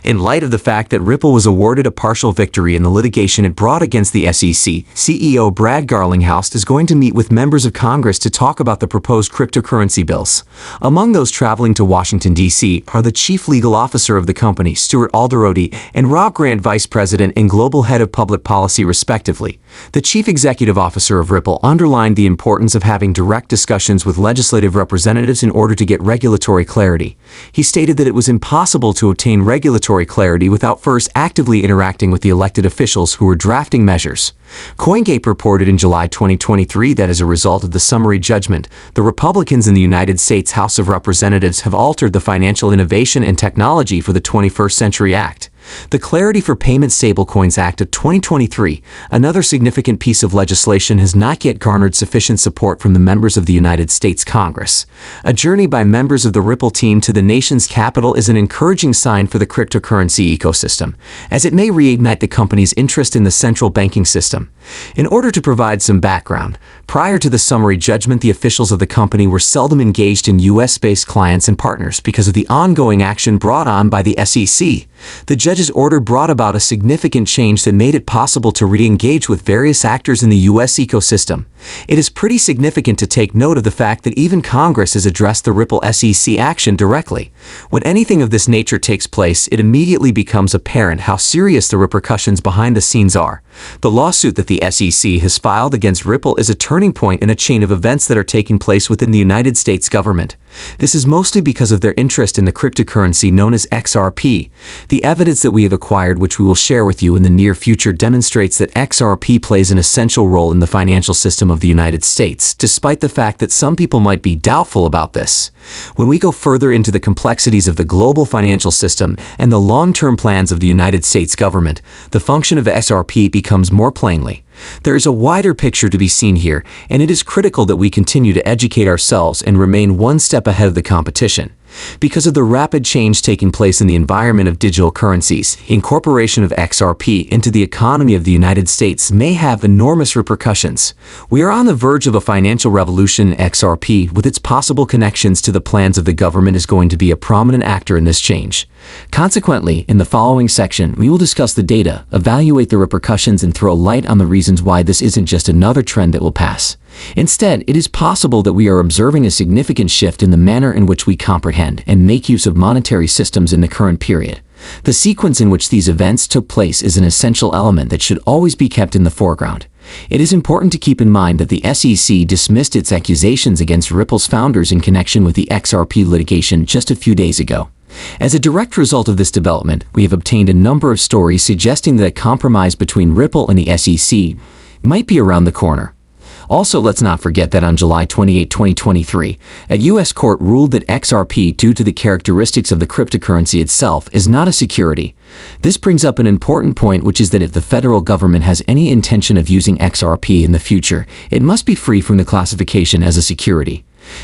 In light of the fact that Ripple was awarded a partial victory in the litigation it brought against the SEC, CEO Brad Garlinghouse is going to meet with members of Congress to talk about the proposed cryptocurrency bills. Among those traveling to Washington, D.C. are the Chief Legal Officer of the company, Stuart Alderoty, and Rob Grant, Vice President and Global Head of Public Policy, respectively. The Chief Executive Officer of Ripple underlined the importance of having direct discussions with legislative representatives in order to get regulatory clarity. He stated that it was impossible to obtain regulatory clarity without first actively interacting with the elected officials who were drafting measures. CoinGate reported in July 2023 that as a result of the summary judgment, the Republicans in the United States House of Representatives have altered the Financial Innovation and Technology for the 21st Century Act. The Clarity for Payment Stablecoins Act of 2023, another significant piece of legislation, has not yet garnered sufficient support from the members of the United States Congress. A journey by members of the Ripple team to the nation's capital is an encouraging sign for the cryptocurrency ecosystem, as it may reignite the company's interest in the central banking system. In order to provide some background, prior to the summary judgment, the officials of the company were seldom engaged in U.S.-based clients and partners because of the ongoing action brought on by the SEC. The judge's order brought about a significant change that made it possible to re-engage with various actors in the U.S. ecosystem. It is pretty significant to take note of the fact that even Congress has addressed the Ripple SEC action directly. When anything of this nature takes place, it immediately becomes apparent how serious the repercussions behind the scenes are. The lawsuit that the SEC has filed against Ripple is a turning point in a chain of events that are taking place within the United States government. This is mostly because of their interest in the cryptocurrency known as XRP. The evidence that we have acquired, which we will share with you in the near future, demonstrates that XRP plays an essential role in the financial system of the United States, despite the fact that some people might be doubtful about this. When we go further into the complexities of the global financial system and the long-term plans of the United States government, the function of XRP becomes more plainly. There is a wider picture to be seen here, and it is critical that we continue to educate ourselves and remain one step ahead of the competition. Because of the rapid change taking place in the environment of digital currencies, incorporation of XRP into the economy of the United States may have enormous repercussions. We are on the verge of a financial revolution. XRP, with its possible connections to the plans of the government, is going to be a prominent actor in this change. Consequently, in the following section, we will discuss the data, evaluate the repercussions, and throw light on the reasons why this isn't just another trend that will pass. Instead, it is possible that we are observing a significant shift in the manner in which we comprehend and make use of monetary systems in the current period. The sequence in which these events took place is an essential element that should always be kept in the foreground. It is important to keep in mind that the SEC dismissed its accusations against Ripple's founders in connection with the XRP litigation just a few days ago. As a direct result of this development, we have obtained a number of stories suggesting that a compromise between Ripple and the SEC might be around the corner. Also, let's not forget that on July 28, 2023, a U.S. court ruled that XRP, due to the characteristics of the cryptocurrency itself, is not a security. This brings up an important point, which is that if the federal government has any intention of using XRP in the future, it must be free from the classification as a security.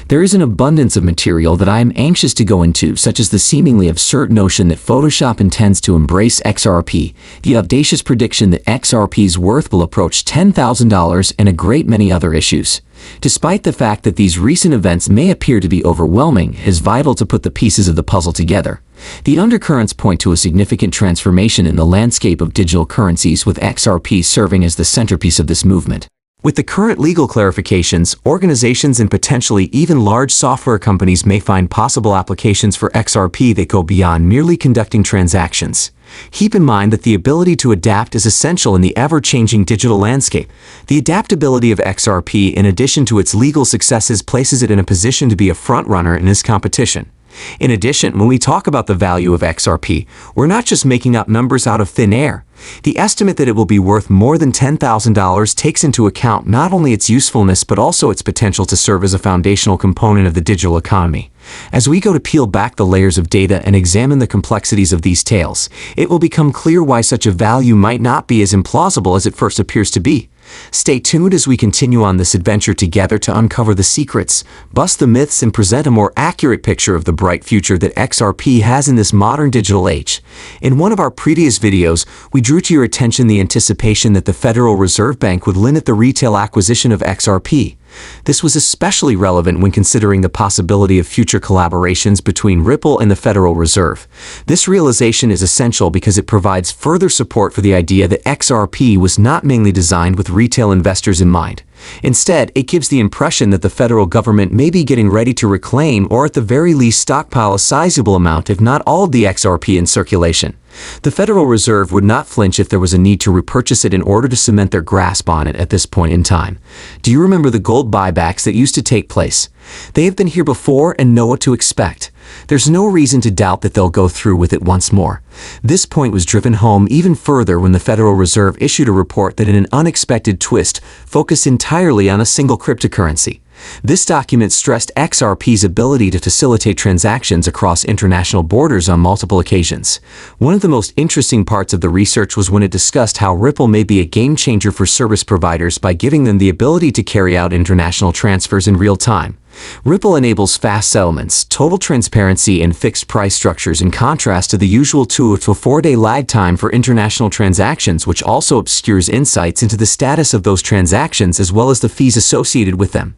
There is an abundance of material that I am anxious to go into, such as the seemingly absurd notion that Photoshop intends to embrace XRP, the audacious prediction that XRP's worth will approach $10,000, and a great many other issues. Despite the fact that these recent events may appear to be overwhelming, it is vital to put the pieces of the puzzle together. The undercurrents point to a significant transformation in the landscape of digital currencies, with XRP serving as the centerpiece of this movement. With the current legal clarifications, organizations and potentially even large software companies may find possible applications for XRP that go beyond merely conducting transactions. Keep in mind that the ability to adapt is essential in the ever-changing digital landscape. The adaptability of XRP, in addition to its legal successes, places it in a position to be a front-runner in this competition. In addition, when we talk about the value of XRP, we're not just making up numbers out of thin air. The estimate that it will be worth more than $10,000 takes into account not only its usefulness but also its potential to serve as a foundational component of the digital economy. As we go to peel back the layers of data and examine the complexities of these tales, it will become clear why such a value might not be as implausible as it first appears to be. Stay tuned as we continue on this adventure together to uncover the secrets, bust the myths, and present a more accurate picture of the bright future that XRP has in this modern digital age. In one of our previous videos, we drew to your attention the anticipation that the Federal Reserve Bank would limit the retail acquisition of XRP. This was especially relevant when considering the possibility of future collaborations between Ripple and the Federal Reserve. This realization is essential because it provides further support for the idea that XRP was not mainly designed with retail investors in mind. Instead, it gives the impression that the federal government may be getting ready to reclaim or at the very least stockpile a sizable amount, if not all, of the XRP in circulation. The Federal Reserve would not flinch if there was a need to repurchase it in order to cement their grasp on it at this point in time. Do you remember the gold buybacks that used to take place? They have been here before and know what to expect. There's no reason to doubt that they'll go through with it once more. This point was driven home even further when the Federal Reserve issued a report that in an unexpected twist focused entirely on a single cryptocurrency. This document stressed XRP's ability to facilitate transactions across international borders on multiple occasions. One of the most interesting parts of the research was when it discussed how Ripple may be a game changer for service providers by giving them the ability to carry out international transfers in real time. Ripple enables fast settlements, total transparency, and fixed price structures in contrast to the usual 2 to 4 day lag time for international transactions, which also obscures insights into the status of those transactions as well as the fees associated with them.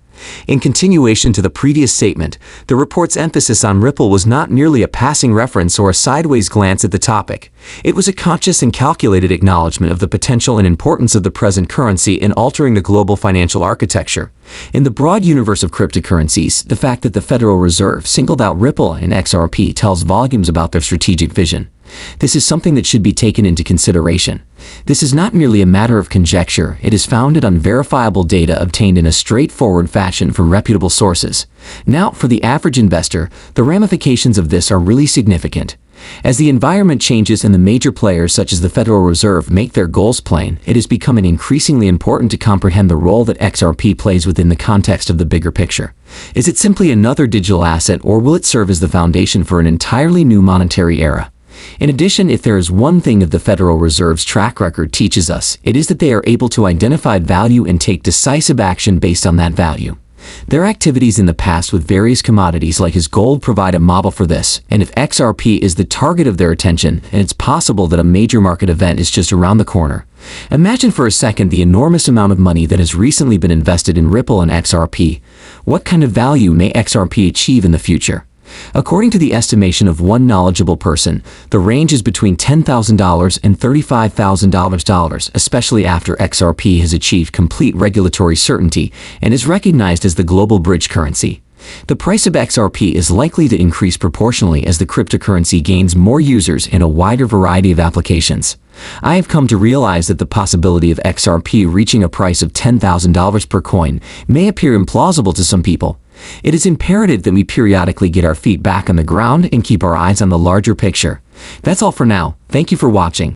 In continuation to the previous statement, the report's emphasis on Ripple was not merely a passing reference or a sideways glance at the topic. It was a conscious and calculated acknowledgement of the potential and importance of the present currency in altering the global financial architecture. In the broad universe of cryptocurrencies, the fact that the Federal Reserve singled out Ripple and XRP tells volumes about their strategic vision. This is something that should be taken into consideration. This is not merely a matter of conjecture, it is founded on verifiable data obtained in a straightforward fashion from reputable sources. Now, for the average investor, the ramifications of this are really significant. As the environment changes and the major players such as the Federal Reserve make their goals plain, it is becoming increasingly important to comprehend the role that XRP plays within the context of the bigger picture. Is it simply another digital asset, or will it serve as the foundation for an entirely new monetary era? In addition, if there is one thing that the Federal Reserve's track record teaches us, it is that they are able to identify value and take decisive action based on that value. Their activities in the past with various commodities like gold provide a model for this, and if XRP is the target of their attention, and it's possible that a major market event is just around the corner. Imagine for a second the enormous amount of money that has recently been invested in Ripple and XRP. What kind of value may XRP achieve in the future? According to the estimation of one knowledgeable person, the range is between $10,000 and $35,000, especially after XRP has achieved complete regulatory certainty and is recognized as the global bridge currency. The price of XRP is likely to increase proportionally as the cryptocurrency gains more users in a wider variety of applications. I have come to realize that the possibility of XRP reaching a price of $10,000 per coin may appear implausible to some people. It is imperative that we periodically get our feet back on the ground and keep our eyes on the larger picture. That's all for now. Thank you for watching.